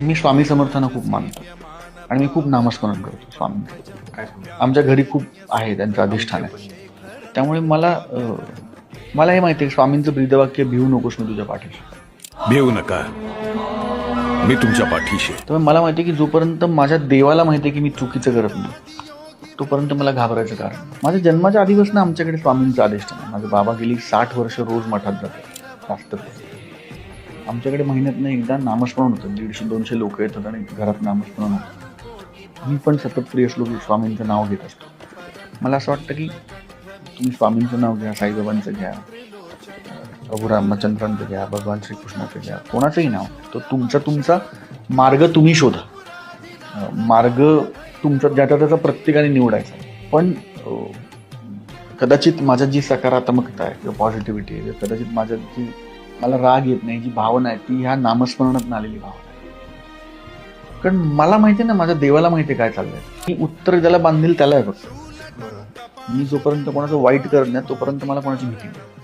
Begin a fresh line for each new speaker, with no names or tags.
मी स्वामी समर्थांना खूप मानतो आणि मी खूप नामस्मरण करतो स्वामींचं. आमच्या घरी खूप आहे त्यांचं अधिष्ठान आहे. त्यामुळे मला हे माहिती आहे स्वामींचं ब्रीदवाक्य भिवू नकोस मी तुझ्या पाठीशी.
भिवू नका, मी तुमच्या पाठीशी.
त्यामुळे मला माहिती आहे की जोपर्यंत माझ्या देवाला माहिती आहे की मी चुकीचं करत नाही तोपर्यंत मला घाबरायचं कारण नाही. माझ्या जन्माच्या आधीपासून आमच्याकडे स्वामींचं अधिष्ठान आहे. माझे बाबा गेली 60 वर्ष रोज मठात जातात जास्त. आमच्याकडे महिन्यातनं एकदा नामस्मरण होतं. 150-200 लोक येतात आणि घरात नामस्मरण होतं. मी पण सतत फ्री असलो की स्वामींचं नाव घेत असतो. मला असं वाटतं की तुम्ही स्वामींचं नाव घ्या, साईबाबांचं घ्या, प्रभू रामचंद्रांचं घ्या, भगवान श्रीकृष्णाचं घ्या, कोणाचंही नाव. तो तुमचा मार्ग तुम्ही शोधा. मार्ग तुमचा ज्याचा त्याचा प्रत्येकाने निवडायचा. पण कदाचित माझ्यात जी सकारात्मकता आहे किंवा पॉझिटिव्हिटी आहे, कदाचित माझ्यात जी मला राग येत नाही, जी भावना आहे ती ह्या नामस्मरणात आलेली भावना आहे. कारण मला माहिती आहे ना, माझ्या देवाला माहिती आहे काय चाललंय. मी उत्तर ज्याला बांधेल त्याला आहे फक्त. मी जोपर्यंत कोणाचं वाईट करत नाही तोपर्यंत मला कोणाची भीती नाही.